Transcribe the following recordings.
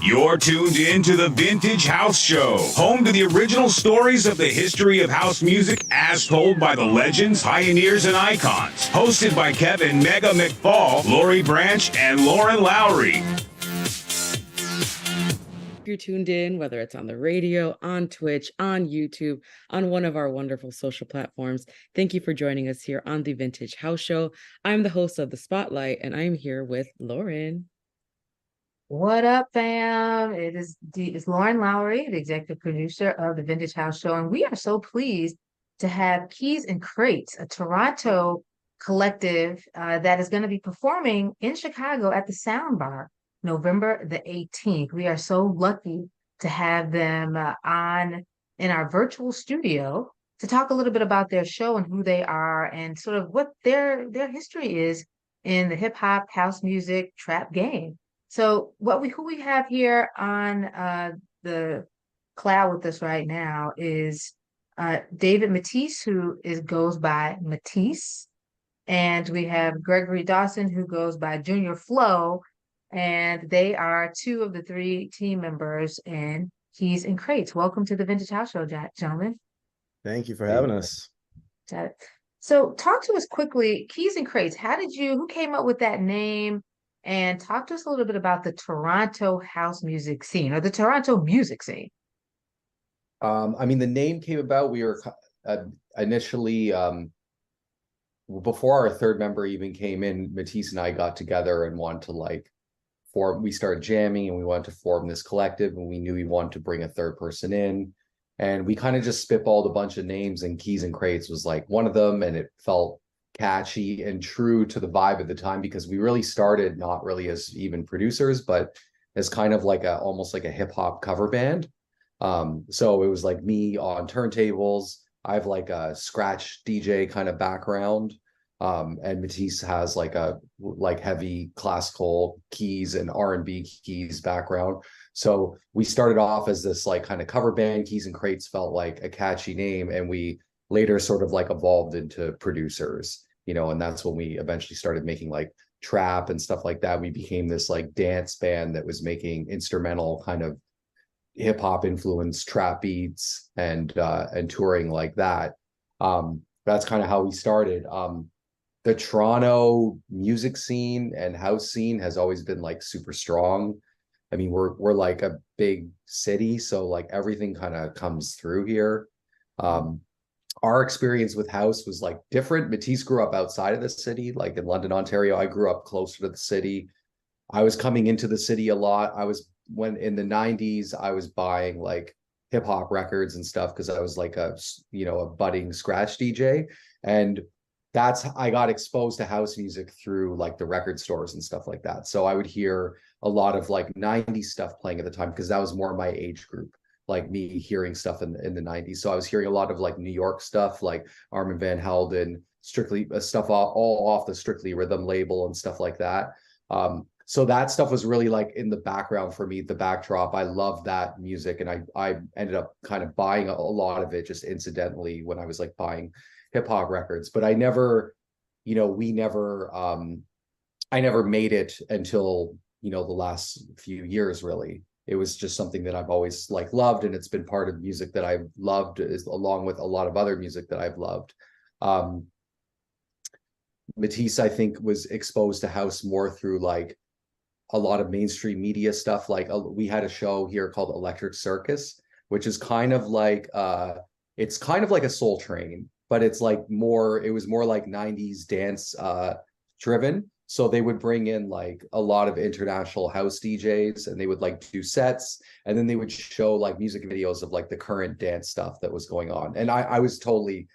You're tuned in to the Vintage House Show, home to the original stories of the history of house music as told by the legends, pioneers, and icons. Hosted by Kevin Mega McFall, Lori Branch, and Lauren Lowry. If you're tuned in, whether it's on the radio, on Twitch, on YouTube, on one of our wonderful social platforms, thank you for joining us here on the Vintage House Show. I'm the host of The Spotlight, and I'm here with Lauren. What up, fam? It's Lauren Lowry, the executive producer of the Vintage House Show, and we are so pleased to have Keys and Krates, a Toronto collective that is going to be performing in Chicago at the Soundbar, November the 18th. We are so lucky to have them on in our virtual studio to talk a little bit about their show and who they are and sort of what their history is in the hip hop, house music, trap game. So who we have here on the cloud with us right now is David Matisse, who goes by Matisse, and we have Gregory Dawson, who goes by Junior Flo, and they are two of the three team members in Keys and Krates. Welcome to the Vintage House Show, gentlemen. Thank you for having us. So talk to us quickly, Keys and Krates. Who came up with that name? And talk to us a little bit about the Toronto house music scene or the Toronto music scene. The name came about, we were initially, before our third member even came in, Matisse and I got together and wanted to we started jamming and we wanted to form this collective, and we knew we wanted to bring a third person in. And we kind of just spitballed a bunch of names, and Keys and Krates was like one of them, and it felt catchy and true to the vibe at the time, because we really started not really as even producers, but as kind of almost like a hip hop cover band. So it was like me on turntables. I have like a scratch DJ kind of background. And Matisse has like a heavy classical keys and R&B keys background. So we started off as this kind of cover band. Keys and Krates felt like a catchy name, and we later sort of evolved into producers, and that's when we eventually started making trap and stuff like that. We became this dance band that was making instrumental kind of hip hop influenced trap beats and touring like that. That's kind of how we started. The Toronto music scene and house scene has always been super strong. I mean, we're like a big city, so everything kind of comes through here. Our experience with house was different. Matisse grew up outside of the city, in London, Ontario. I grew up closer to the city. I was coming into the city a lot. When in the 90s, I was buying hip hop records and stuff, because I was a budding scratch DJ. And I got exposed to house music through the record stores and stuff like that. So I would hear a lot of 90s stuff playing at the time, because that was more my age group, me hearing stuff in the 90s. So I was hearing a lot of New York stuff, like Armand Van Helden, Strictly stuff all off the Strictly Rhythm label and stuff like that. So that stuff was really in the background for me, the backdrop. I loved that music, and I ended up kind of buying a lot of it just incidentally when I was buying hip hop records. But I never, I never made it until the last few years, really. It was just something that I've always loved, and it's been part of music that I've loved, along with a lot of other music that I've loved. Matisse, I think, was exposed to house more through a lot of mainstream media stuff. We had a show here called Electric Circus, which is kind of it's kind of like a Soul Train, but it's it was more 90s dance driven. So they would bring in a lot of international house DJs, and they would do sets, and then they would show music videos of the current dance stuff that was going on. And I was totally,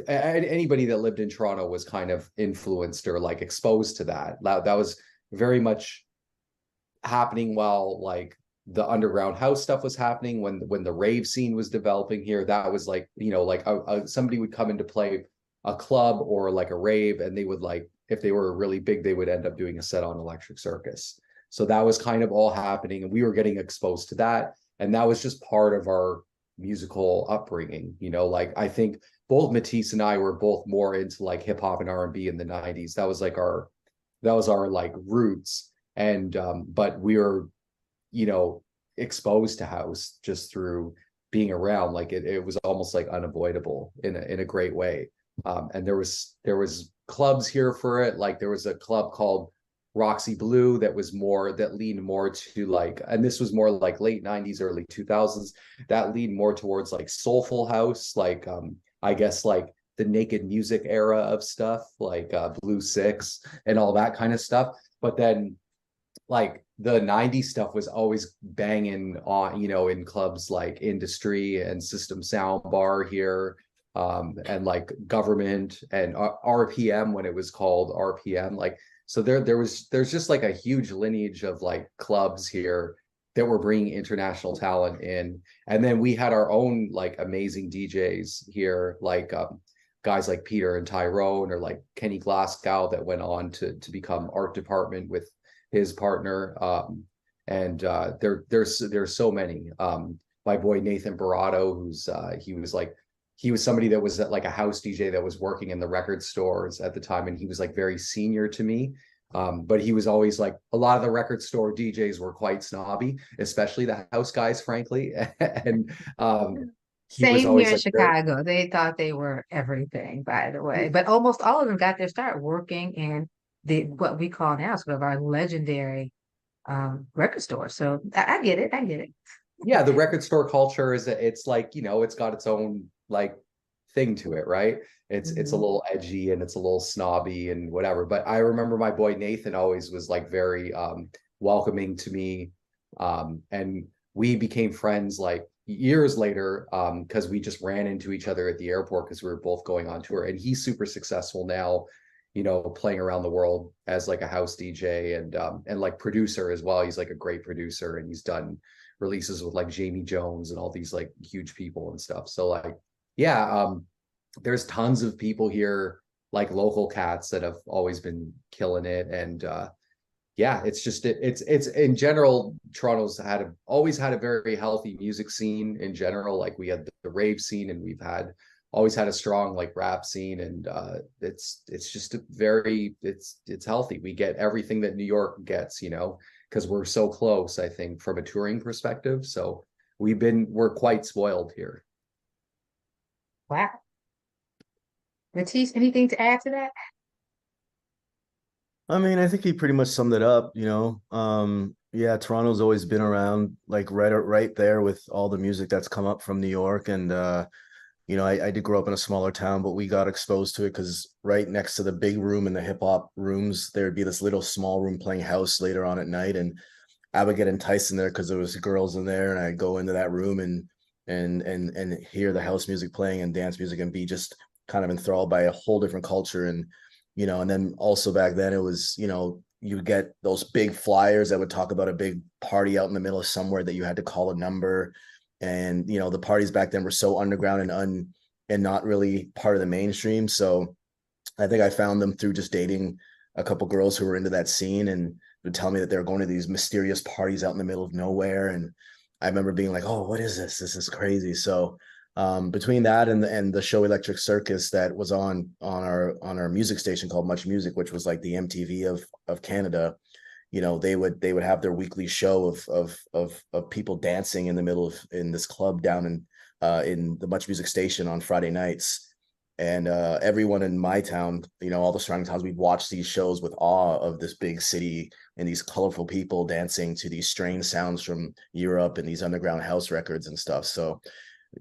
anybody that lived in Toronto was kind of influenced or exposed to that. That was very much happening while the underground house stuff was happening, when the rave scene was developing here. That was somebody would come in to play a club or a rave, and they would if they were really big, they would end up doing a set on Electric Circus. So that was kind of all happening, and we were getting exposed to that. And that was just part of our musical upbringing. I think both Matisse and I were both more into hip hop and R&B in the 90s. That was our roots. And but we were you know, exposed to house just through being around. Like it was almost like unavoidable in a great way. And there was clubs here for it. Like there was a club called Roxy Blue that leaned more to like, and this was more like late 90s, early 2000s, that leaned more towards like soulful house, like I guess like the Naked Music era of stuff, like Blue Six and all that kind of stuff. But then like the 90s stuff was always banging on, you know, in clubs like Industry and System Sound Bar here, and like Government and RPM when it was called RPM. Like, so there's just like a huge lineage of like clubs here that were bringing international talent in. And then we had our own like amazing DJs here, like guys like Peter and Tyrone, or like Kenny Glasgow that went on to become art department with his partner. And there's so many. My boy Nathan Barato, who's he was somebody that was like a house DJ that was working in the record stores at the time, and he was like very senior to me. But he was always like, a lot of the record store DJs were quite snobby, especially the house guys, frankly. And he was Same always here in like very, Chicago. They thought they were everything, by the way. But almost all of them got their start working in the what we call now sort of our legendary record store. So I get it. I get it. yeah, the record store culture it's like, you know, it's got its own like thing to it, right? It's a Mhm. little edgy and it's a little snobby and whatever. But I remember my boy Nathan always was like very welcoming to me. And we became friends like years later, because we just ran into each other at the airport because we were both going on tour. And he's super successful now, you know, playing around the world as like a house DJ and like producer as well. He's like a great producer, and he's done releases with like Jamie Jones and all these like huge people and stuff. So like, yeah, there's tons of people here, like local cats that have always been killing it. And yeah, it's just it's in general, Toronto's always had a very healthy music scene in general. Like we had the rave scene, and we've always had a strong like rap scene, and it's just it's healthy. We get everything that New York gets, you know, because we're so close, I think, from a touring perspective. So we're quite spoiled here. Wow. Matisse, anything to add to that? I mean, I think he pretty much summed it up, you know. Yeah, Toronto's always been around, like right there with all the music that's come up from New York. And you know, I did grow up in a smaller town, but we got exposed to it because right next to the big room in the hip hop rooms, there'd be this little small room playing house later on at night. And I would get enticed in there because there was girls in there, and I'd go into that room and hear the house music playing and dance music and be just kind of enthralled by a whole different culture. And you know, and then also back then it was, you know, you would get those big flyers that would talk about a big party out in the middle of somewhere that you had to call a number. And, you know, the parties back then were so underground and not really part of the mainstream. So I think I found them through just dating a couple girls who were into that scene and would tell me that they were going to these mysterious parties out in the middle of nowhere. And I remember being like, oh, what is this? This is crazy. So between that and the show Electric Circus that was on our music station called Much Music, which was like the MTV of Canada, you know, they would have their weekly show of people dancing in the middle of in this club down in the Much Music station on Friday nights. And everyone in my town, you know, all the surrounding towns, we'd watch these shows with awe of this big city and these colorful people dancing to these strange sounds from Europe and these underground house records and stuff. So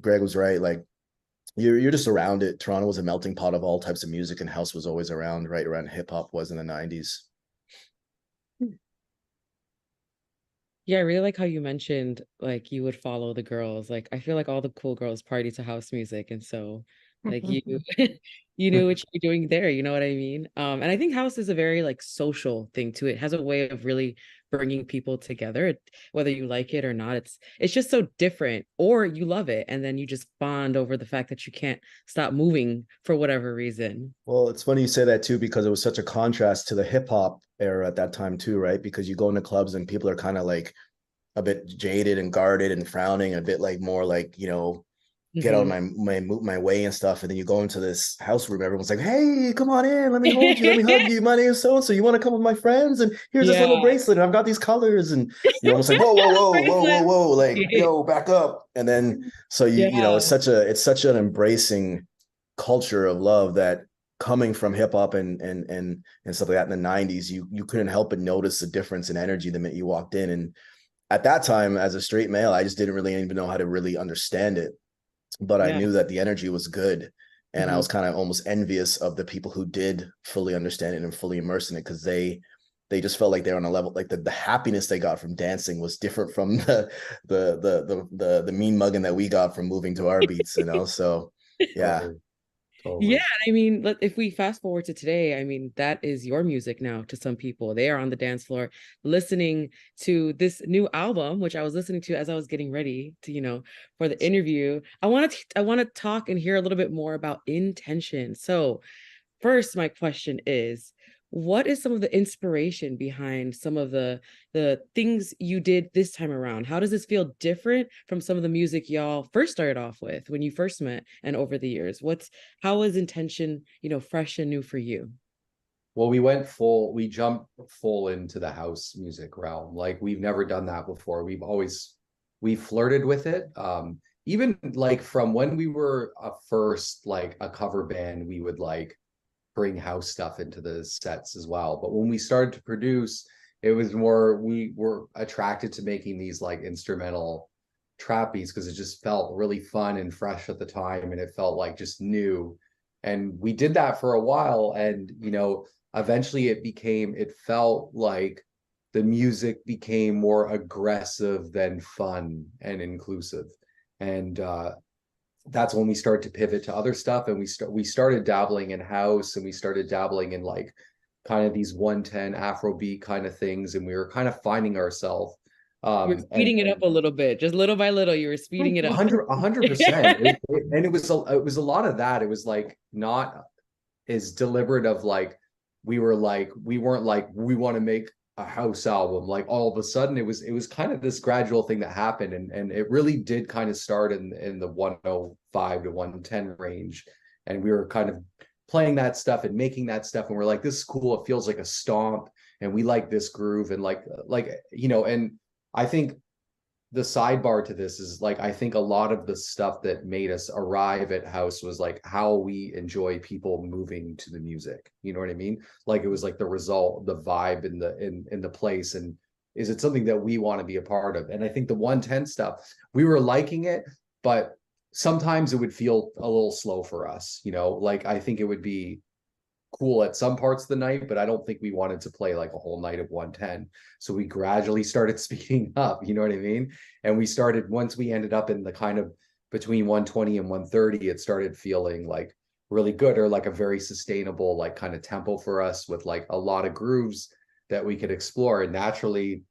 Greg was right. Like you're just around it. Toronto was a melting pot of all types of music, and house was always around, right around hip hop was in the 90s. Yeah, I really like how you mentioned like you would follow the girls. Like I feel like all the cool girls party to house music, and so like you you knew what you were doing there, you know what I mean? And I think house is a very like social thing too. It has a way of really bringing people together, whether you like it or not. It's just so different, or you love it and then you just bond over the fact that you can't stop moving for whatever reason. Well, it's funny you say that too, because it was such a contrast to the hip hop era at that time too, right? Because you go into clubs and people are kind of like a bit jaded and guarded and frowning, a bit like more like, you know, get out of my way and stuff. And then you go into this house room, everyone's like, hey, come on in, let me hold you, let me hug you. My name is so-and-so. You want to come with my friends? And here's this little bracelet. And I've got these colors. And you're almost like, whoa, like, yo, back up. And then so you know, it's such an embracing culture of love that coming from hip hop and stuff like that in the 90s, you couldn't help but notice the difference in energy the minute you walked in. And at that time, as a straight male, I just didn't really even know how to really understand it. But I knew that the energy was good. And I was kind of almost envious of the people who did fully understand it and fully immerse in it, because they just felt like they're on a level, like the happiness they got from dancing was different from the mean mugging that we got from moving to our beats, you know? So yeah. Totally. Yeah, I mean, if we fast forward to today, I mean, that is your music now to some people. They are on the dance floor listening to this new album, which I was listening to as I was getting ready to, you know, for the interview. I want to talk and hear a little bit more about intention. So first, my question is, what is some of the inspiration behind some of the things you did this time around? How does this feel different from some of the music y'all first started off with when you first met and over the years? How is intention, you know, fresh and new for you? Well, we jumped full into the house music realm. Like, we've never done that before. We flirted with it. Even like from when we were first like a cover band, we would like bring house stuff into the sets as well. But when we started to produce, it was more, we were attracted to making these like instrumental trap beats because it just felt really fun and fresh at the time, and it felt like just new. And we did that for a while, and you know, eventually it felt like the music became more aggressive than fun and inclusive. And that's when we started to pivot to other stuff, and we started dabbling in house, and we started dabbling in like kind of these 110 Afrobeat kind of things, and we were kind of finding ourselves. You're speeding it up a little bit, just little by little. You were speeding it up. 100%. And it was a lot of that. It was like not as deliberate of like we weren't like we want to make a house album. Like all of a sudden it was kind of this gradual thing that happened, and it really did kind of start in the 105 to 110 range, and we were kind of playing that stuff and making that stuff, and we're like, this is cool, it feels like a stomp, and we like this groove, and like you know. And I think the sidebar to this is like, I think a lot of the stuff that made us arrive at house was like how we enjoy people moving to the music. You know what I mean? Like it was like the result, the vibe in the place. And is it something that we want to be a part of? And I think the 110 stuff, we were liking it, but sometimes it would feel a little slow for us. You know, like I think it would be cool at some parts of the night, but I don't think we wanted to play like a whole night of 110. So we gradually started speeding up, you know what I mean? And we started, once we ended up in the kind of between 120 and 130, it started feeling like really good, or like a very sustainable like kind of tempo for us, with like a lot of grooves that we could explore. And naturally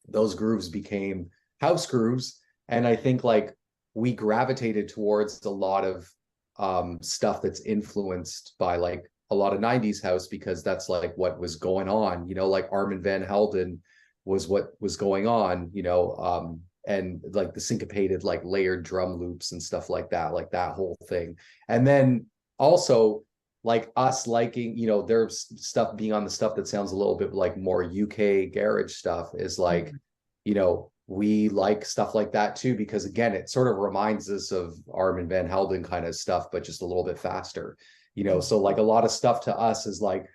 those grooves became house grooves. And I think like we gravitated towards a lot of stuff that's influenced by like a lot of 90s house, because that's like what was going on, you know, like Armin van Helden was what was going on, you know, and like the syncopated, like layered drum loops and stuff like that whole thing. And then also like us liking, you know, there's stuff being on the stuff that sounds a little bit like more UK garage stuff is like, you know, we like stuff like that too, because again, it sort of reminds us of Armin van Helden kind of stuff, but just a little bit faster. You know, so like a lot of stuff to us is like,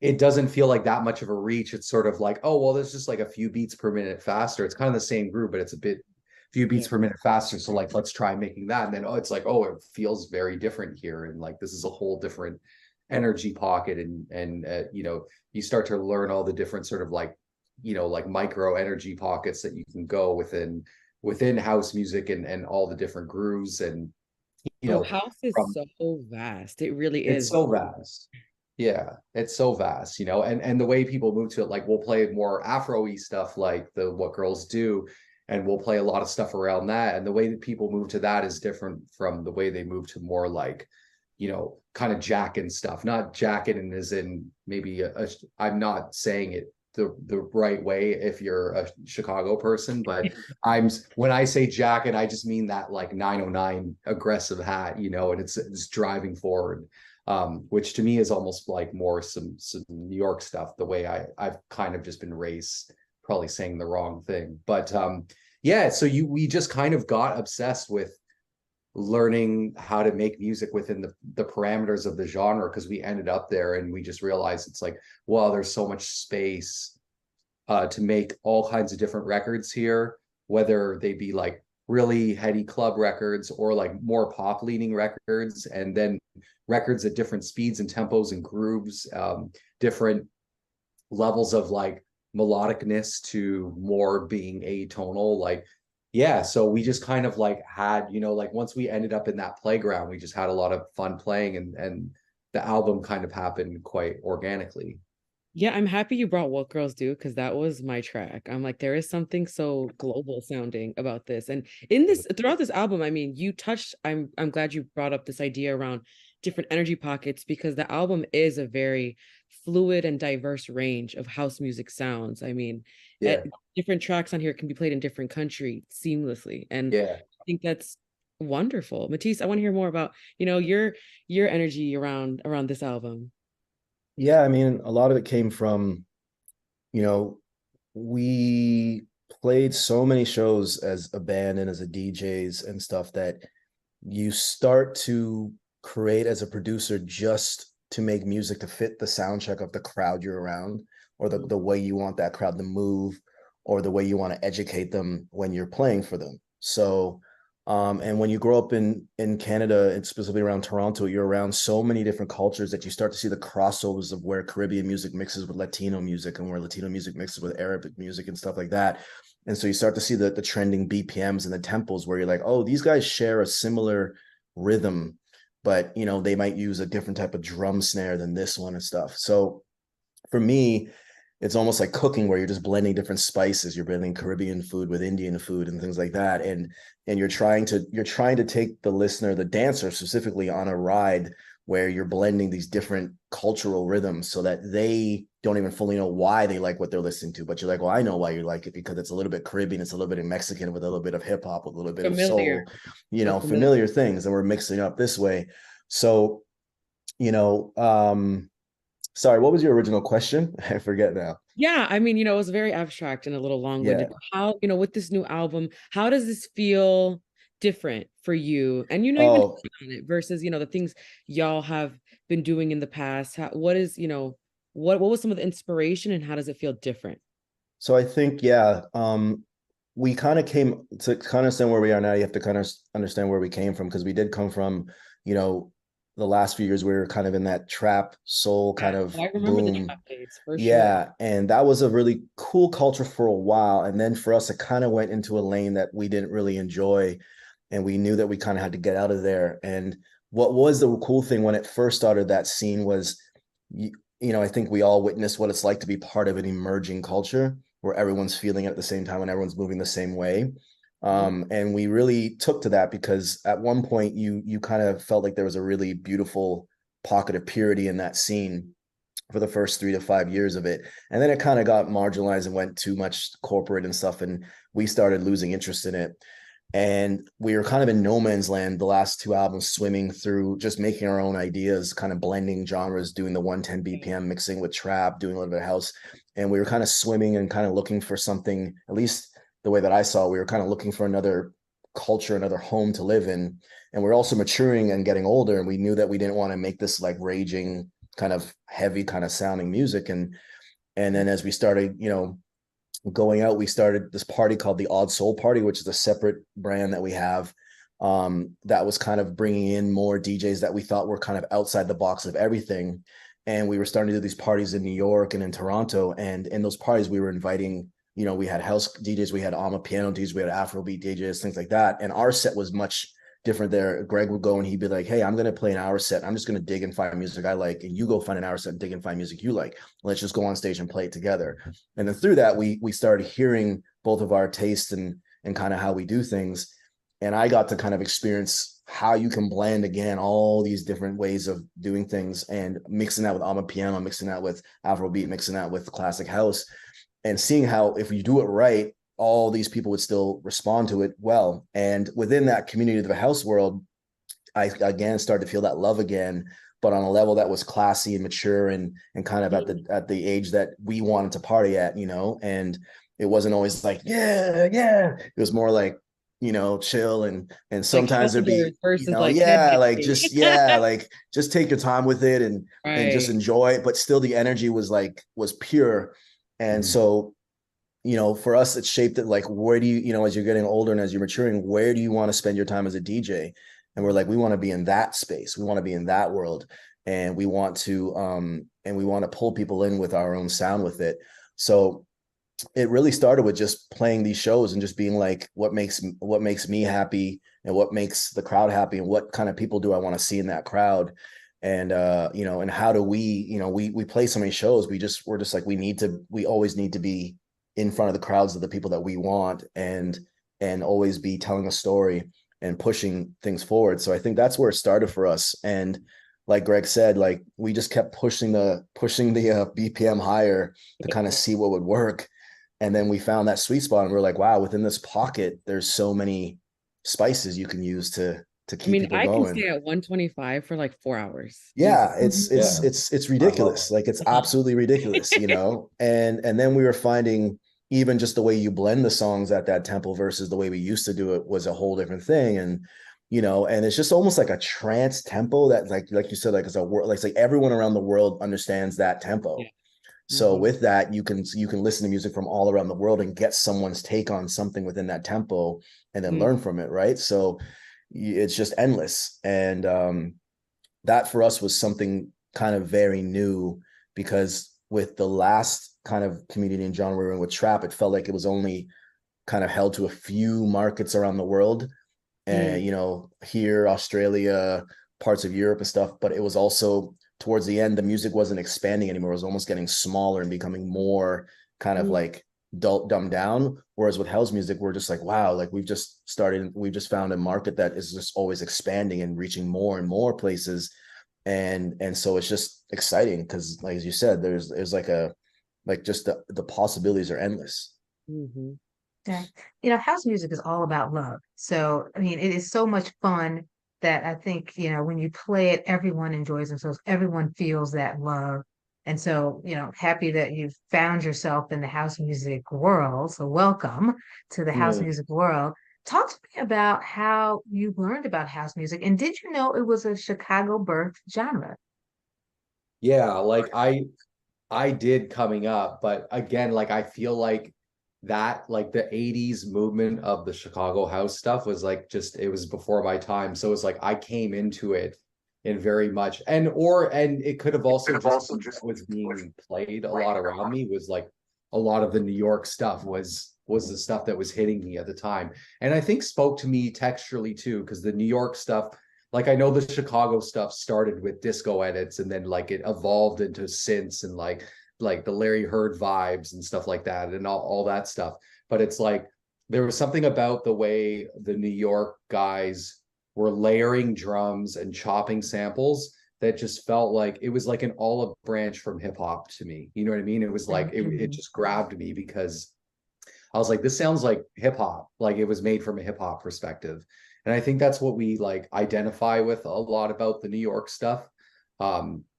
it doesn't feel like that much of a reach. It's sort of like, oh, well, there's just like a few beats per minute faster. It's kind of the same groove, but it's a few beats per minute faster. So like, let's try making that. And then, it's like, oh, it feels very different here. And like, this is a whole different energy pocket. And you know, you start to learn all the different sort of like, you know, like micro energy pockets that you can go within house music, and all the different grooves. And you know, house is so vast. It really is. It's so vast. Yeah, it's so vast, you know, and the way people move to it, like we'll play more Afro-y stuff like What Girls Do, and we'll play a lot of stuff around that. And the way that people move to that is different from the way they move to more like, you know, kind of jackin' stuff. Not jackin' as in maybe I'm not saying it the right way if you're a Chicago person. But when I say jacket, I just mean that like 909 aggressive hat, you know, and it's driving forward, which to me is almost like more some New York stuff, the way I've kind of just been raised, probably saying the wrong thing. But yeah, so we just kind of got obsessed with learning how to make music within the parameters of the genre, because we ended up there and we just realized it's like, well, there's so much space to make all kinds of different records here, whether they be like really heady club records or like more pop leaning records, and then records at different speeds and tempos and grooves, different levels of like melodicness to more being atonal. Like, yeah, so we just kind of like had, you know, like once we ended up in that playground, we just had a lot of fun playing, and the album kind of happened quite organically. Yeah, I'm happy you brought What Girls Do, because that was my track. I'm like, there is something so global sounding about this. And in this, throughout this album, I mean, you touched, I'm glad you brought up this idea around different energy pockets, because the album is a very fluid and diverse range of house music sounds. I mean, Yeah, different tracks on here can be played in different countries seamlessly. And yeah. I think that's wonderful. Matisse, I want to hear more about, you know, your energy around this album. Yeah, I mean, a lot of it came from, you know, we played so many shows as a band and as a DJs and stuff that you start to create as a producer just to make music to fit the sound check of the crowd you're around, or the way you want that crowd to move, or the way you want to educate them when you're playing for them. So and when you grow up in Canada, and specifically around Toronto, you're around so many different cultures that you start to see the crossovers of where Caribbean music mixes with Latino music, and where Latino music mixes with Arabic music and stuff like that. And so you start to see the trending BPMs and the tempos, where you're like, oh, these guys share a similar rhythm, but you know, they might use a different type of drum snare than this one and stuff. So for me, it's almost like cooking, where you're just blending different spices. You're blending Caribbean food with Indian food and things like that. And you're trying to take the listener, the dancer specifically, on a ride where you're blending these different cultural rhythms so that they don't even fully know why they like what they're listening to. But you're like, well, I know why you like it, because it's a little bit Caribbean, it's a little bit of Mexican with a little bit of hip hop, with a little bit Familiar. of soul, you know, familiar things, and we're mixing up this way. So, you know, sorry, what was your original question? I forget now. Yeah, I mean, you know, it was very abstract and a little long-winded. Yeah. How, you know, with this new album, how does this feel different for you? And you know, even Oh, on it versus, you know, the things y'all have been doing in the past. What is, you know, what was some of the inspiration, and how does it feel different? so I think, yeah, we kind of came to kind of understand where we are now. You have to kind of understand where we came from, because we did come from, you know, the last few years we were kind of in that trap soul kind of I remember the boom. trap days for sure. Yeah, and that was a really cool culture for a while. And then for us, it kind of went into a lane that we didn't really enjoy, and we knew that we kind of had to get out of there. And what was the cool thing when it first started, that scene, was, you know, I think we all witnessed what it's like to be part of an emerging culture where everyone's feeling it at the same time and everyone's moving the same way. And we really took to that, because at one point you kind of felt like there was a really beautiful pocket of purity in that scene for the first 3 to 5 years of it. And then it kind of got marginalized and went too much corporate and stuff, and we started losing interest in it. And we were kind of in no man's land the last 2 albums, swimming through, just making our own ideas, kind of blending genres, doing the 110 BPM, mixing with trap, doing a little bit of house. And we were kind of swimming and kind of looking for something, at least the way that I saw it, we were kind of looking for another culture, another home to live in. And we're also maturing and getting older, and we knew that we didn't want to make this like raging, kind of heavy kind of sounding music. And then as we started, you know, going out, we started this party called the Odd Soul Party, which is a separate brand that we have, that was kind of bringing in more DJs that we thought were kind of outside the box of everything. And we were starting to do these parties in New York and in Toronto. And in those parties, we were inviting, you know, we had house DJs, we had piano DJs, we had Afrobeat DJs, things like that. And our set was much different there. Greg would go and he'd be like, hey, I'm going to play an hour set. I'm just going to dig and find music I like. And you go find an hour set and dig and find music you like. Let's just go on stage and play it together. And then through that, we started hearing both of our tastes and kind of how we do things. And I got to kind of experience how you can blend, again, all these different ways of doing things, and mixing that with piano, mixing that with Afrobeat, mixing that with classic house. and seeing how if you do it right, all these people would still respond to it well. And within that community of the house world, I again started to feel that love again, but on a level that was classy and mature and kind of at the age that we wanted to party at, you know. And it wasn't always like, yeah, yeah. It was more like, you know, chill and sometimes like it'd be, versus you know, like yeah, like headbanging. like just take your time with it and just Right. enjoy it. But still the energy was pure. And Mhm. so, you know, for us, it's shaped it like, where do you, you know, as you're getting older and as you're maturing, where do you want to spend your time as a DJ? And we're like, we want to be in that space. We want to be in that world. And we want to pull people in with our own sound with it. So it really started with just playing these shows and just being like, what makes me happy and what makes the crowd happy and what kind of people do I want to see in that crowd. And you know, and how do we, you know, we play so many shows, we're just like, we always need to be in front of the crowds of the people that we want and always be telling a story and pushing things forward. So I think that's where it started for us. And like Greg said, like we just kept pushing the BPM higher to kind of see what would work. And then we found that sweet spot and we're like, wow, within this pocket, there's so many spices you can use to I keep mean, people I can going. stay at 125 for like 4 hours. Yeah, Easy. it's I love ridiculous. it. Like it's absolutely ridiculous, you know. And then we were finding even just the way you blend the songs at that tempo versus the way we used to do it was a whole different thing. And you know, and it's just almost like a trance tempo that like you said, like it's a word, like it's like everyone around the world understands that tempo. Yeah. So Mhm. with that, you can listen to music from all around the world and get someone's take on something within that tempo and then Mhm. learn from it, right? So it's just endless. And that for us was something kind of very new because with the last kind of community and genre we were in with trap, it felt like it was only kind of held to a few markets around the world. And, Mm. you know, here, Australia, parts of Europe and stuff, but it was also towards the end, the music wasn't expanding anymore. It was almost getting smaller and becoming more kind of Mm. like dumbed down. Whereas with house music, we're just like, wow, like we've just found a market that is just always expanding and reaching more and more places. And so it's just exciting because like as you said, there's like just the possibilities are endless. Mhm. Yeah. You know, house music is all about love. So, I mean, it is so much fun that I think, you know, when you play it, everyone enjoys themselves, everyone feels that love. And so, you know, happy that you've found yourself in the house music world. So, welcome to the house Mm. music world. Talk to me about how you learned about house music. And did you know it was a Chicago birth genre? Yeah, like I did coming up, but again, like I feel like that like the 80s movement of the Chicago house stuff was like just it was before my time. So it's like I came into it in very much and it could have also just been what was being played a lot around me was like a lot of the New York stuff was the stuff that was hitting me at the time. And I think spoke to me texturally too, because the New York stuff, like I know the Chicago stuff started with disco edits and then like it evolved into synths and like the Larry Heard vibes and stuff like that and all that stuff. But it's like there was something about the way the New York guys were layering drums and chopping samples that just felt like it was like an olive branch from hip hop to me. You know what I mean? It was like it Mhm. just grabbed me because I was like, this sounds like hip hop, like it was made from a hip hop perspective. And I think that's what we like identify with a lot about the New York stuff,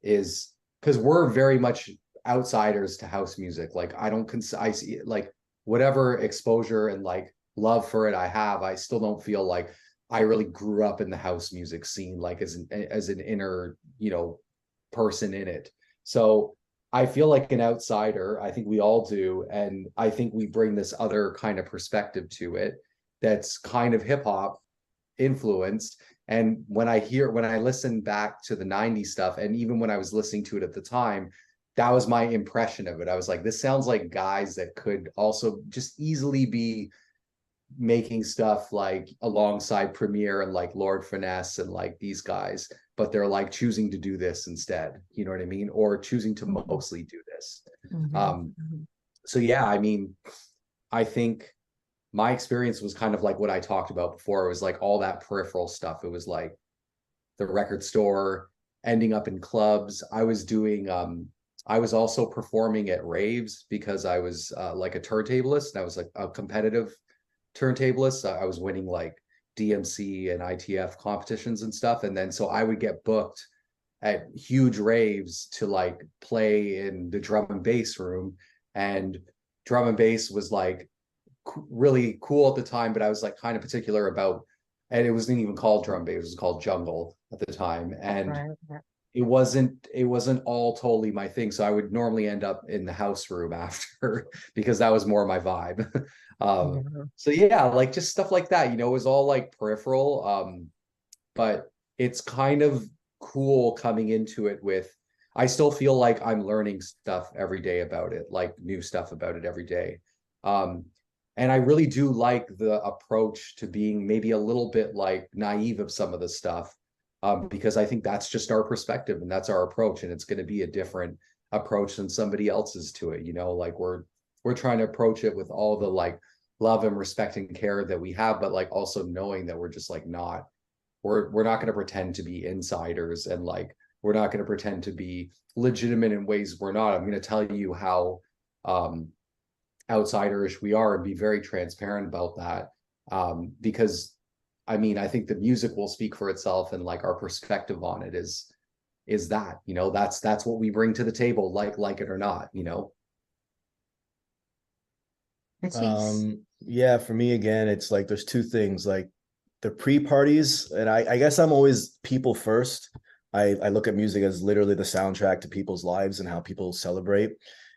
is because we're very much outsiders to house music. Like I see like whatever exposure and like love for it I have, I still don't feel like I really grew up in the house music scene, like as an inner, you know, person in it. So I feel like an outsider. I think we all do. And I think we bring this other kind of perspective to it that's kind of hip hop influenced. And when I listen back to the 90s stuff, and even when I was listening to it at the time, that was my impression of it. I was like, this sounds like guys that could also just easily be making stuff like alongside Premier and like Lord Finesse and like these guys, but they're like choosing to do this instead. You know what I mean? Or choosing to Mhm. mostly do this. Mhm. Um, Mhm. so yeah, I mean, I think my experience was kind of like what I talked about before. It was like all that peripheral stuff. It was like the record store, ending up in clubs. I was doing I was also performing at raves because I was like a turntablist, and I was like a competitive turntablist. I was winning like DMC and ITF competitions and stuff. And then so I would get booked at huge raves to like play in the drum and bass room. And drum and bass was like really cool at the time, but I was like kind of particular about, and it wasn't even called drum bass, it was called jungle at the time. And Right. it wasn't all totally my thing. So I would normally end up in the house room after because that was more my vibe. So yeah, like just stuff like that, you know, it was all like peripheral. But it's kind of cool coming into it with, I still feel like I'm learning stuff every day about it, like new stuff about it every day. And I really do like the approach to being maybe a little bit like naive of some of the stuff, because I think that's just our perspective and that's our approach, and it's going to be a different approach than somebody else's to it. You know, like we're trying to approach it with all the like love and respect and care that we have, but like also knowing that we're just like not, we're not going to pretend to be insiders, and like we're not going to pretend to be legitimate in ways we're not. I'm going to tell you how outsiderish we are and be very transparent about that, because I mean, I think the music will speak for itself, and like our perspective on it is that, you know, that's what we bring to the table, like it or not, you know. Matisse. Yeah, for me again, it's like there's two things, like the pre-parties, and I guess I'm always people first. I look at music as literally the soundtrack to people's lives and how people celebrate.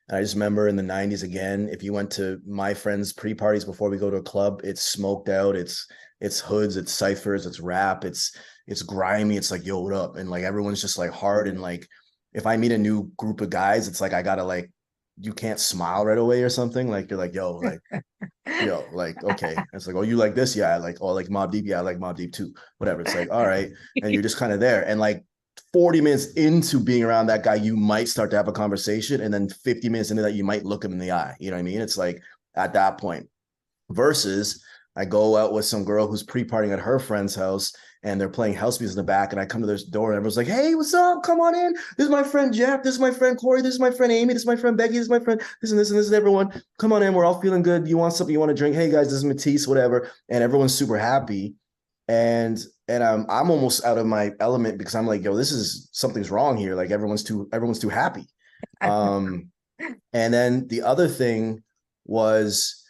And I just remember in the 90s, again, if you went to my friends' pre-parties before we go to a club, it's smoked out, it's hoods, it's ciphers, it's rap, it's grimy, it's like, yo, what up? And like everyone's just like hard. And like if I meet a new group of guys, it's like I gotta like, you can't smile right away or something. Like you're like, yo, like, okay. And it's like, oh, you like this? Yeah, I like, oh, like Mobb Deep. Yeah, I like Mobb Deep too. Whatever. It's like, all right. And you're just kind of there. And like 40 minutes into being around that guy, you might start to have a conversation. And then 50 minutes into that, you might look him in the eye. You know what I mean? It's like at that point. Versus I go out with some girl who's pre-partying at her friend's house and they're playing house music in the back, and I come to this door and everyone's like, hey, what's up? Come on in. This is my friend Jeff. This is my friend Corey. This is my friend Amy. This is my friend Becky. This is my friend this and this and this, and everyone. Come on in. We're all feeling good. You want something? You want to drink? Hey guys, this is Matisse, whatever. And everyone's super happy. And I'm almost out of my element because I'm like, yo, this is something's wrong here. Like everyone's too happy. And then the other thing was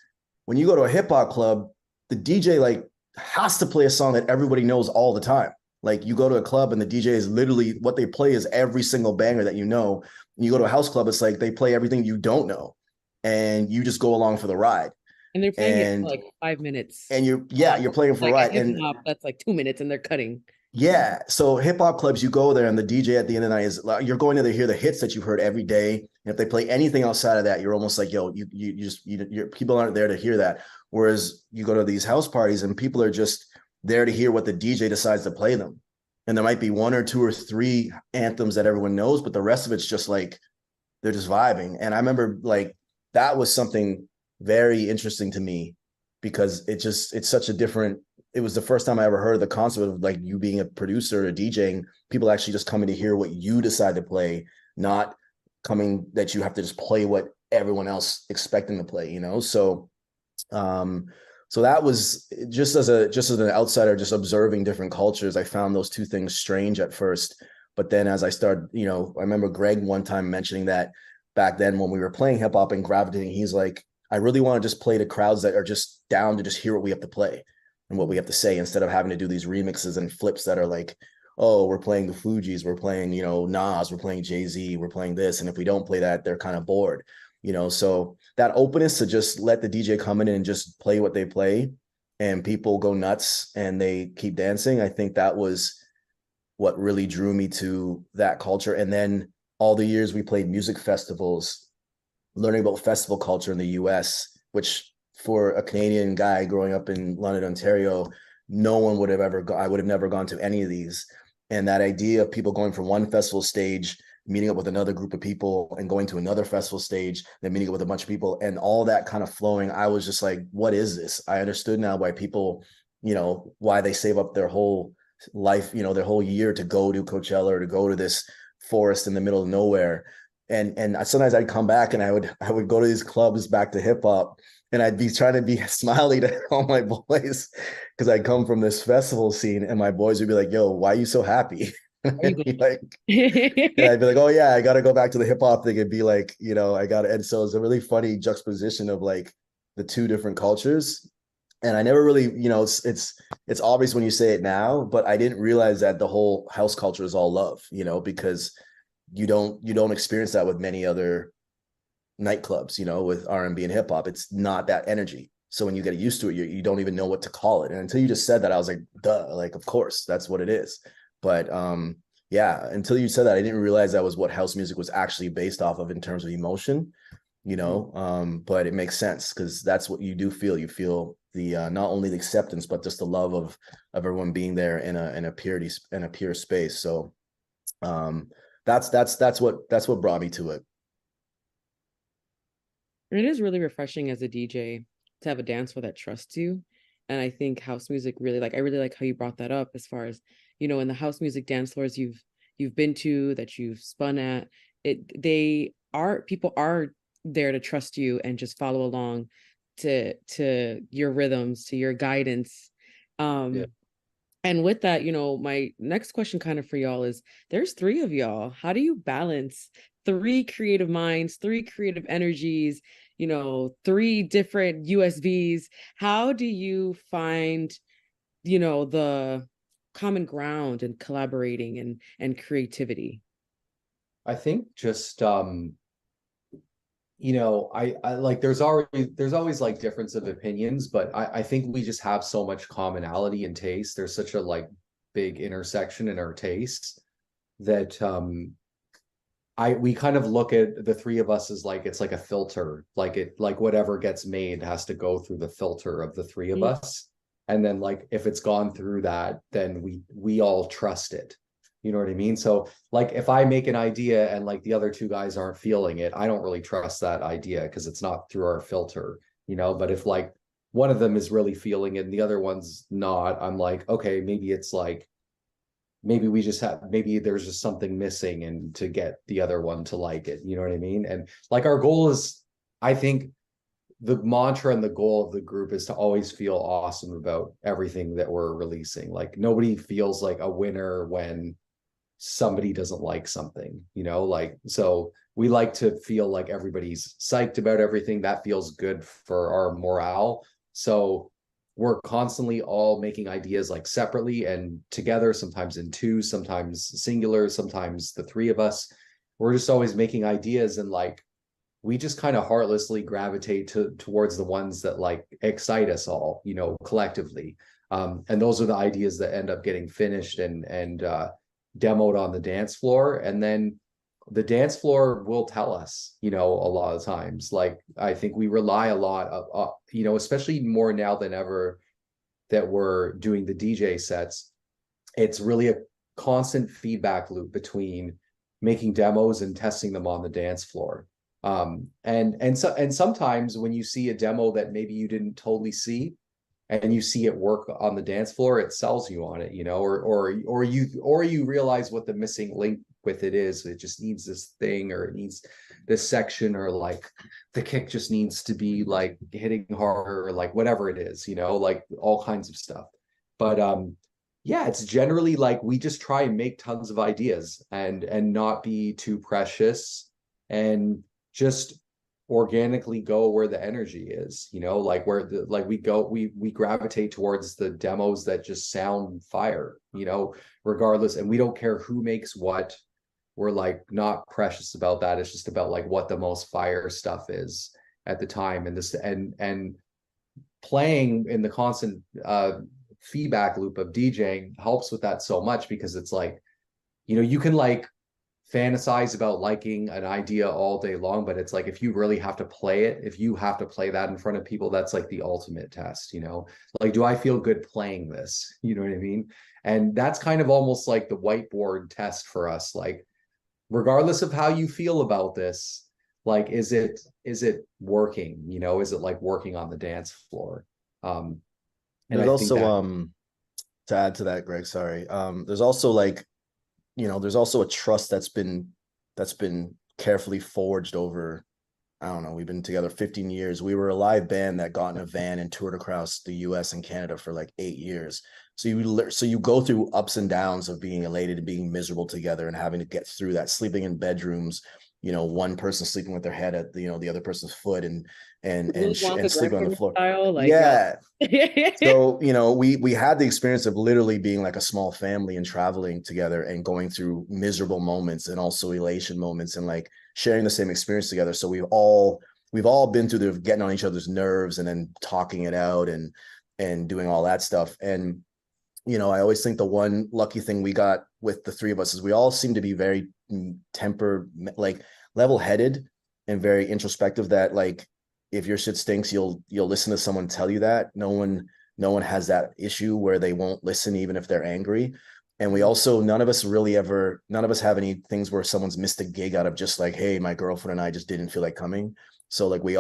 when you go to a hip hop club, the DJ like has to play a song that everybody knows all the time. Like you go to a club and the DJ is literally, what they play is every single banger that you know. And you go to a house club, it's like they play everything you don't know, and you just go along for the ride. And they're playing it for like 5 minutes. And you're playing for like a ride. And that's like 2 minutes and they're cutting. Yeah. So hip hop clubs, you go there and the DJ at the end of the night is you're going to hear the hits that you've heard every day. And if they play anything outside of that, you're almost like, yo, your people aren't there to hear that. Whereas you go to these house parties and people are just there to hear what the DJ decides to play them. And there might be 1 or 2 or 3 anthems that everyone knows, but the rest of it's just like, they're just vibing. And I remember like, that was something very interesting to me because it's such a different, it was the first time I ever heard of the concept of like you being a producer or DJing, people actually just coming to hear what you decide to play, not coming that you have to just play what everyone else expecting to play, you know? So that was just as an outsider, just observing different cultures. I found those two things strange at first, but then as I started, you know, I remember Greg one time mentioning that back then when we were playing hip hop and gravitating, he's like, I really want to just play to crowds that are just down to just hear what we have to play and what we have to say, instead of having to do these remixes and flips that are like, oh, we're playing the Fugees, we're playing, you know, Nas, we're playing Jay-Z, we're playing this. And if we don't play that, they're kind of bored, you know? So that openness to just let the DJ come in and just play what they play and people go nuts and they keep dancing. I think that was what really drew me to that culture. And then all the years we played music festivals, learning about festival culture in the US, which for a Canadian guy growing up in London, Ontario, no one would have ever I would have never gone to any of these. And that idea of people going from one festival stage, meeting up with another group of people and going to another festival stage, then meeting up with a bunch of people and all that kind of flowing, I was just like, what is this? I understood now why people, you know, why they save up their whole life, you know, their whole year to go to Coachella or to go to this forest in the middle of nowhere. sometimes I'd come back and I would go to these clubs back to hip hop, and I'd be trying to be smiley to all my boys because I come from this festival scene, and my boys would be like, "Yo, why are you so happy?" And I'd be like, "Oh yeah, I got to go back to the hip hop thing," and be like, I got to. And so it's a really funny juxtaposition of like the two different cultures. And I never really, it's obvious when you say it now, but I didn't realize that the whole house culture is all love, because you don't experience that with many other nightclubs, with R&B and hip hop. It's not that energy. So when you get used to it, you don't even know what to call it. And until you just said that, I was like, duh, like, of course, that's what it is. But yeah, until you said that, I didn't realize that was what house music was actually based off of in terms of emotion, but it makes sense because that's what you do feel. You feel the not only the acceptance, but just the love of everyone being there in a pure space. So that's what brought me to it. It is really refreshing as a DJ to have a dance floor that trusts you. And I think house music really I really like how you brought that up as far as, in the house music dance floors you've been to, that you've spun at, people are there to trust you and just follow along to your rhythms, to your guidance. Yeah. And with that, my next question kind of for y'all is, there's three of y'all. How do you balance three creative minds, three creative energies, three different USVs? How do you find, the common ground and collaborating and creativity? I think just I like there's always like difference of opinions, but I think we just have so much commonality in taste. There's such a like big intersection in our tastes that we kind of look at the three of us as like it's like a filter, like whatever gets made has to go through the filter of the three of us. And then like if it's gone through that, then we all trust it. You know what I mean? So like if I make an idea and like the other two guys aren't feeling it, I don't really trust that idea because it's not through our filter, but if like one of them is really feeling it and the other one's not, I'm like, okay, maybe it's like, maybe there's just something missing and to get the other one to like it. You know what I mean? And like our goal is, I think the mantra and the goal of the group is to always feel awesome about everything that we're releasing. Like nobody feels like a winner when somebody doesn't like something, so we like to feel like everybody's psyched about everything. That feels good for our morale. So we're constantly all making ideas like separately and together, sometimes in two, sometimes singular, sometimes the three of us. We're just always making ideas, and like we just kind of heartlessly gravitate towards the ones that like excite us all, collectively. And those are the ideas that end up getting finished and demoed on the dance floor. And then the dance floor will tell us, a lot of times. Like I think we rely a lot of, especially more now than ever that we're doing the DJ sets. It's really a constant feedback loop between making demos and testing them on the dance floor. And sometimes when you see a demo that maybe you didn't totally see and you see it work on the dance floor, it sells you on it, or you realize what the missing link with it is. It just needs this thing, or it needs this section, or like the kick just needs to be like hitting harder, or like whatever it is, like all kinds of stuff. But yeah, it's generally like we just try and make tons of ideas and not be too precious and just organically go where the energy is, like where we gravitate towards the demos that just sound fire, regardless. And we don't care who makes what. We're like not precious about that. It's just about like what the most fire stuff is at the time. And this and playing in the constant feedback loop of DJing helps with that so much, because it's like, you can like fantasize about liking an idea all day long, but it's like if you really have to play it, if you have to play that in front of people, that's like the ultimate test, like, do I feel good playing this? You know what I mean? And that's kind of almost like the whiteboard test for us. Like, regardless of how you feel about this, like, is it working? Is it like working on the dance floor? And there's also to add to that, Greg, sorry. There's also like, there's also a trust that's been carefully forged over, I don't know, we've been together 15 years. We were a live band that got in a van and toured across the US and Canada for like 8 years. So you go through ups and downs of being elated and being miserable together and having to get through that, sleeping in bedrooms, one person sleeping with their head at the other person's foot and sleeping on the floor. Style, like, yeah. So, we had the experience of literally being like a small family and traveling together and going through miserable moments and also elation moments and like sharing the same experience together. So we've all been through the getting on each other's nerves and then talking it out and doing all that stuff. And, I always think the one lucky thing we got with the three of us is we all seem to be very like level-headed and very introspective, that like, if your shit stinks, you'll listen to someone tell you that. No one has that issue where they won't listen even if they're angry. And we also, none of us have any things where someone's missed a gig out of just like, hey, my girlfriend and I just didn't feel like coming. So like we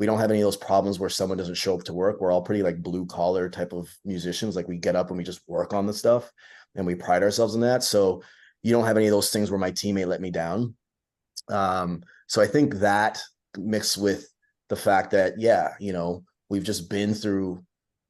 don't have any of those problems where someone doesn't show up to work. We're all pretty like blue collar type of musicians. Like we get up and we just work on the stuff and we pride ourselves in that. So you don't have any of those things where my teammate let me down. So I think that mixed with the fact that, we've just been through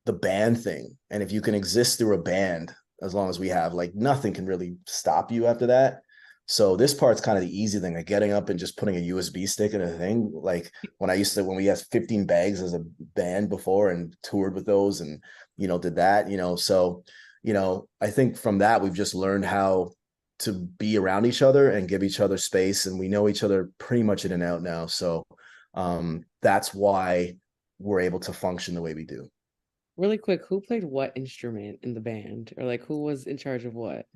the band thing. And if you can exist through a band, as long as we have, like, nothing can really stop you after that. So this part's kind of the easy thing, like getting up and just putting a USB stick in a thing. Like when we had 15 bags as a band before and toured with those and, did that, so, I think from that, we've just learned how to be around each other and give each other space. And we know each other pretty much in and out now. So that's why we're able to function the way we do. Really quick, who played what instrument in the band, or like who was in charge of what?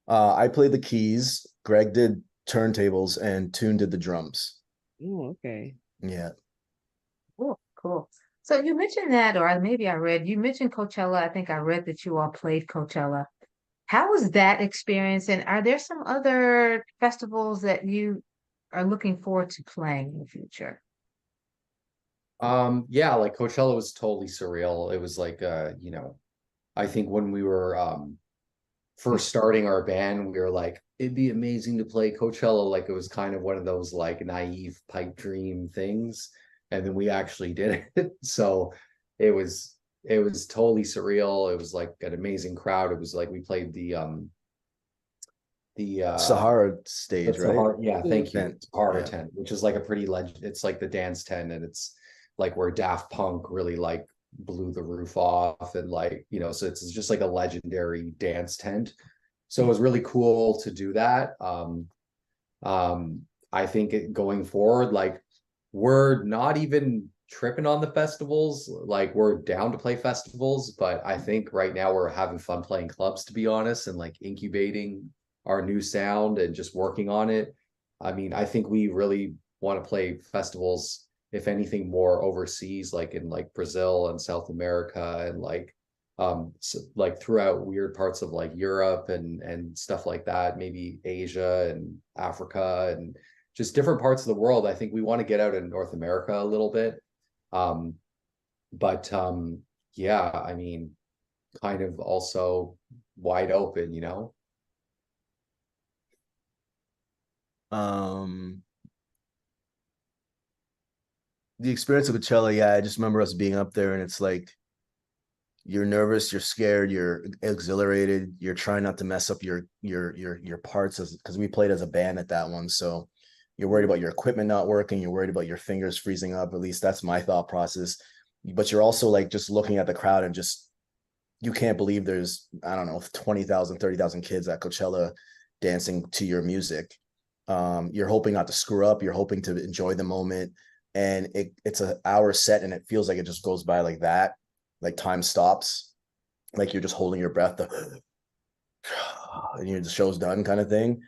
I played the keys, Greg did turntables, and Toon did the drums. Oh, okay. Yeah. Cool. So you mentioned that, or maybe you mentioned Coachella. I think I read that you all played Coachella. How was that experience? And are there some other festivals that you are looking forward to playing in the future? Yeah, like Coachella was totally surreal. It was like I think when we were first starting our band, we were like, it'd be amazing to play Coachella. Like it was kind of one of those like naive pipe dream things. And then we actually did it. So it was totally surreal. It was like an amazing crowd. It was like we played the Sahara stage, right? Sahara, yeah, thank you. Tent. Sahara tent, which is like a pretty it's like the dance tent, and it's like where Daft Punk really like blew the roof off, and like, so it's just like a legendary dance tent. So it was really cool to do that. I think going forward, like we're not even tripping on the festivals. Like we're down to play festivals, but I think right now we're having fun playing clubs, to be honest, and like incubating our new sound and just working on it. I mean, I think we really want to play festivals, if anything, more overseas, like in like Brazil and South America, and like so, like throughout weird parts of like Europe and stuff like that, maybe Asia and Africa and just different parts of the world. I think we want to get out in North America a little bit. But yeah, I mean, kind of also wide open, The experience of Coachella, yeah, I just remember us being up there and it's like you're nervous, you're scared, you're exhilarated, you're trying not to mess up your parts, because we played as a band at that one. So you're worried about your equipment not working, you're worried about your fingers freezing up. At least that's my thought process. But you're also like just looking at the crowd and just, you can't believe there's, I don't know, 20,000, 30,000 kids at Coachella dancing to your music. You're hoping not to screw up, you're hoping to enjoy the moment. And it's an hour set and it feels like it just goes by like that. Like time stops, like you're just holding your breath and the show's done kind of thing.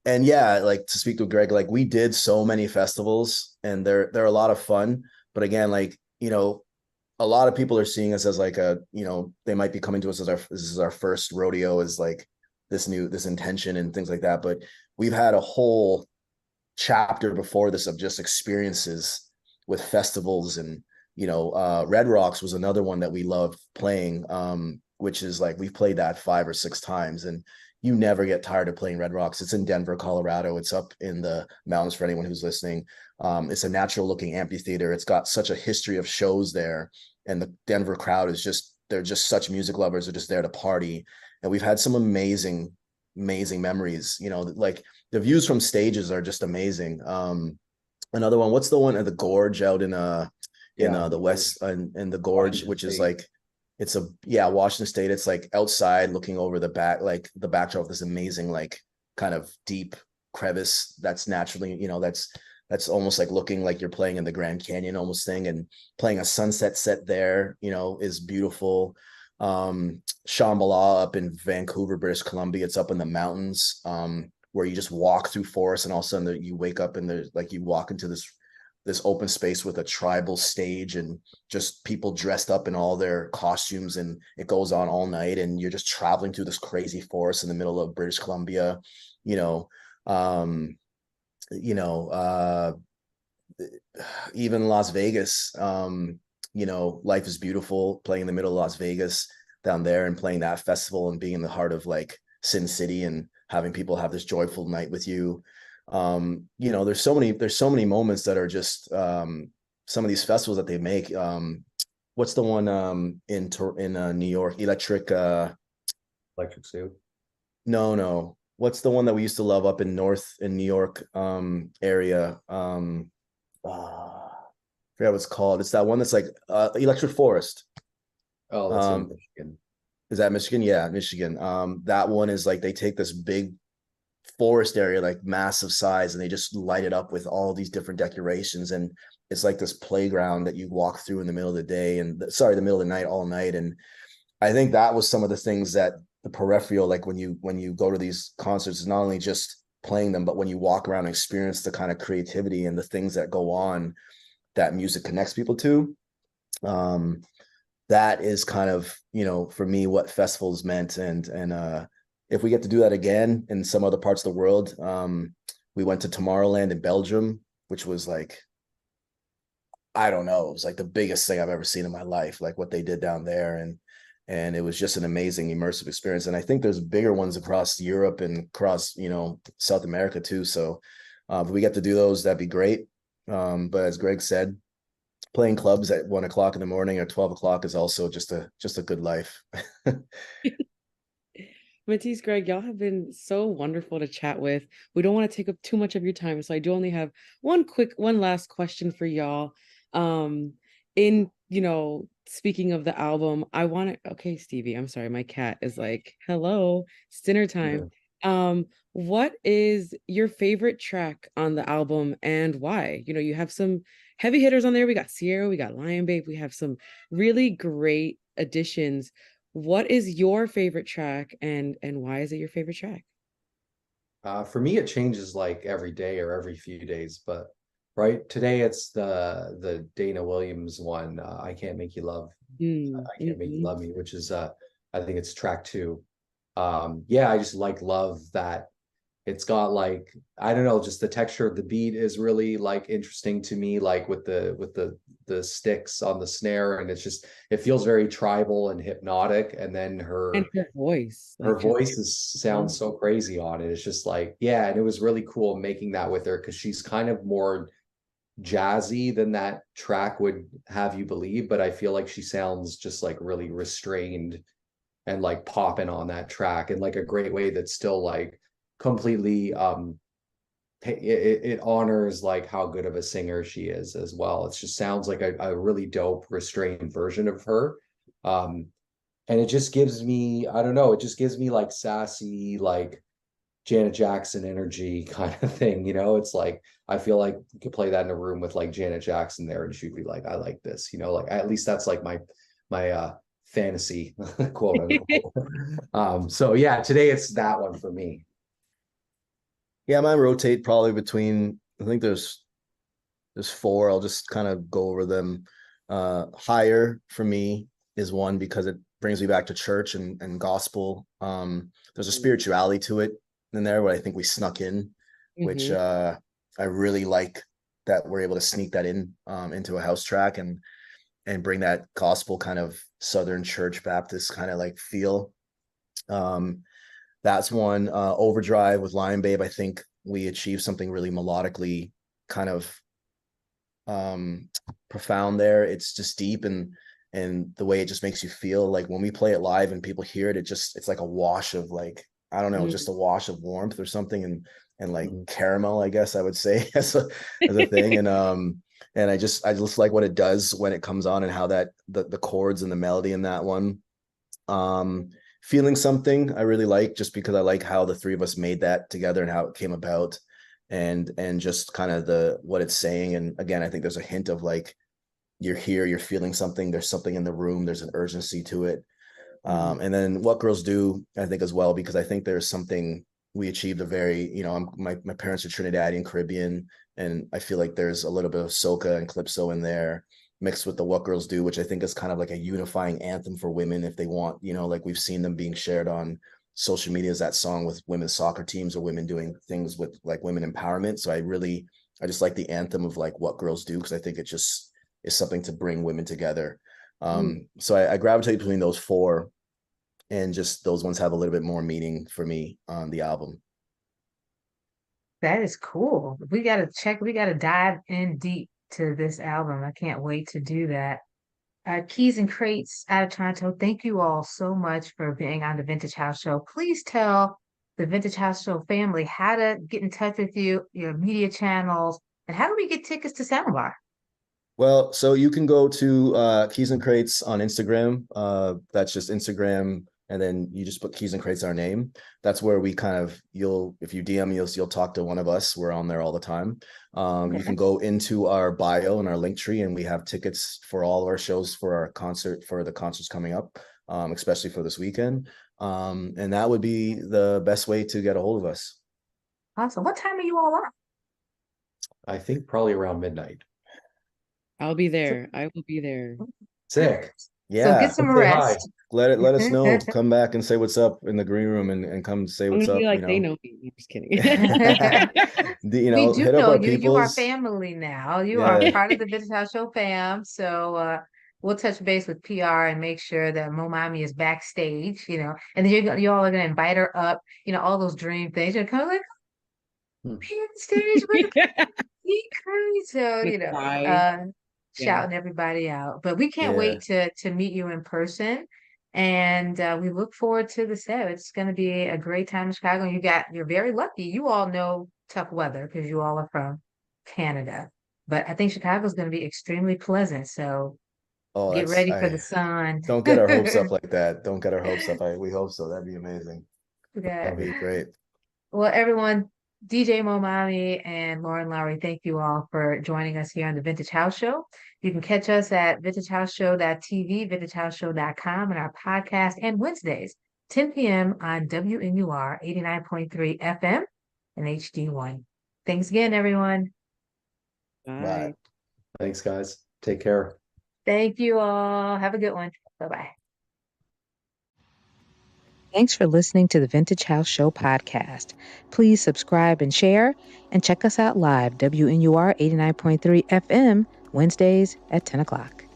And yeah, like to speak to Greg, like we did so many festivals and they're a lot of fun. But again, like, a lot of people are seeing us as like they might be coming to us as this is our first rodeo, as like this intention and things like that. But we've had a whole chapter before this of just experiences with festivals, and Red Rocks was another one that we loved playing, which is like we've played that 5 or 6 times, and you never get tired of playing Red Rocks. It's in Denver, Colorado. It's up in the mountains for anyone who's listening. It's a natural looking amphitheater. It's got such a history of shows there. And the Denver crowd is just, they're just such music lovers. They're just there to party. And we've had some amazing, amazing memories. You know, like the views from stages are just amazing. Another one, what's the one at the Gorge out in the west, in the Gorge, which is like, it's Washington State. It's like outside looking over the back, like the backdrop of this amazing, like kind of deep crevice that's naturally, you know, that's almost like looking like you're playing in the Grand Canyon almost thing, and playing a sunset set there, you know, is beautiful. Shambhala up in Vancouver, British Columbia. It's up in the mountains, where you just walk through forests, and all of a sudden you wake up and there's like, you walk into this open space with a tribal stage and just people dressed up in all their costumes, and it goes on all night, and you're just traveling through this crazy forest in the middle of British Columbia, you know. Even Las Vegas, you know, life is beautiful, playing in the middle of Las Vegas down there and playing that festival and being in the heart of like Sin City and having people have this joyful night with you. You know, there's so many moments that are just some of these festivals that they make. What's the one in New York? Electric Suit. No. What's the one that we used to love up in New York area? I forget what it's called. It's that one that's like Electric Forest. Oh, that's in Michigan. Is that Michigan? Yeah, Michigan. That one is like they take this big forest area, like massive size, and they just light it up with all these different decorations, and it's like this playground that you walk through in the middle of the day the middle of the night, all night. And I think that was some of the things that the peripheral, like when you go to these concerts, is not only just playing them, but when you walk around and experience the kind of creativity and the things that go on that music connects people to. That is kind of, you know, for me, what festivals meant. And if we get to do that again in some other parts of the world, we went to Tomorrowland in Belgium, which was like, I don't know, it was like the biggest thing I've ever seen in my life, like what they did down there. And it was just an amazing immersive experience. And I think there's bigger ones across Europe and across, you know, South America too. So if we get to do those, that'd be great. But as Greg said, playing clubs at 1 o'clock in the morning or 12 o'clock is also just a good life. Matisse, Greg, y'all have been so wonderful to chat with. We don't want to take up too much of your time, so I do only have one last question for y'all. You know, speaking of the album, okay, Stevie, I'm sorry, my cat is like, hello, it's dinner time. Yeah. What is your favorite track on the album and why? You know, you have some heavy hitters on there. We got Sierra, we got Lion Babe, we have some really great additions. What is your favorite track and why is it your favorite track? For me, it changes like every day or every few days, but right today it's the Dana Williams one, I Can't Make You Love. I Can't Make You Love Me, which is I think it's track 2. Yeah, I just love that it's got like, I don't know, just the texture of the beat is really like interesting to me, like with the sticks on the snare, and it feels very tribal and hypnotic. And then her voice, sounds so crazy on it. It's just like, yeah, and it was really cool making that with her because she's kind of more jazzy than that track would have you believe, but I feel like she sounds just like really restrained and like popping on that track in like a great way that's still like completely it honors like how good of a singer she is as well. It just sounds like a really dope restrained version of her, and it just gives me, I don't know, it just gives me like sassy, like Janet Jackson energy kind of thing, you know. It's like I feel like you could play that in a room with like Janet Jackson there and she'd be like, I like this, you know, like at least that's like my fantasy quote unquote. So yeah, today it's that one for me. Yeah, mine rotate probably between, I think there's 4. I'll just kind of go over them. Higher for me is one because it brings me back to church and gospel. There's a spirituality to it in there, what I think we snuck in, which I really like that we're able to sneak that in into a house track and bring that gospel kind of Southern church Baptist kind of like feel. That's one. Overdrive with Lion Babe. I think we achieved something really melodically kind of profound there. It's just deep, and the way it just makes you feel, like when we play it live and people hear it, it's like a wash of, like, I don't know, just a wash of warmth or something, and like caramel, I guess I would say, as a thing. And I just like what it does when it comes on, and how that the chords and the melody in that one. Feeling Something I really like, just because I like how the three of us made that together and how it came about, and just kind of what it's saying. And again, I think there's a hint of, like, you're here, you're feeling something, there's something in the room, there's an urgency to it. And then What Girls Do, I think, as well, because I think there's something we achieved, a very, my parents are Trinidadian Caribbean, and I feel like there's a little bit of soca and calypso in there, mixed with the What Girls Do, which I think is kind of like a unifying anthem for women if they want, like we've seen them being shared on social media as that song with women's soccer teams, or women doing things with, like, women empowerment. So I just like the anthem of, like, What Girls Do, because I think it just is something to bring women together. So I gravitate between those four, and just those ones have a little bit more meaning for me on the album. That is cool. We got to dive in deep to this album. I can't wait to do that. Keys and Crates out of Toronto, thank you all so much for being on the Vintage House Show. Please tell the Vintage House Show family how to get in touch with you, your media channels, and how do we get tickets to Soundbar? Well, so you can go to Keys and Crates on Instagram. That's just Instagram, and then you just put Keys and Crates, our name. That's where we kind of, if you DM, you'll talk to one of us. We're on there all the time. You can go into our bio and our link tree, and we have tickets for all of our shows for the concerts coming up, especially for this weekend. And that would be the best way to get a hold of us. Awesome. What time are you all on? I think probably around midnight. I'll be there. I will be there. Sick. Yeah. So get some rest. Let us know. Come back and say what's up in the green room, and come say what's up. They know me. I'm just kidding. We do hit know up our you. You are peoples. family now. You are part of the Vintage House Show fam. So we'll touch base with PR and make sure that Momami is backstage, and then you all are gonna invite her up, all those dream things. You're kind of like, be on stage with crazy. So, shouting everybody out. But we can't wait to meet you in person. And we look forward to the set. It's going to be a great time in Chicago. You're very lucky. You all know tough weather because you all are from Canada. But I think Chicago's going to be extremely pleasant. So get ready for the sun. Don't get our hopes up like that. Don't get our hopes up. We hope so. That'd be amazing. Okay. That'd be great. Well, everyone, DJ Momami and Lauren Lowry, thank you all for joining us here on the Vintage House Show. You can catch us at vintagehouseshow.tv, vintagehouseshow.com, and our podcast, and Wednesdays, 10 p.m. on WNUR 89.3 FM and HD1. Thanks again, everyone. Bye. Thanks, guys. Take care. Thank you all. Have a good one. Bye-bye. Thanks for listening to the Vintage House Show podcast. Please subscribe and share, and check us out live, WNUR 89.3 FM, Wednesdays at 10 o'clock.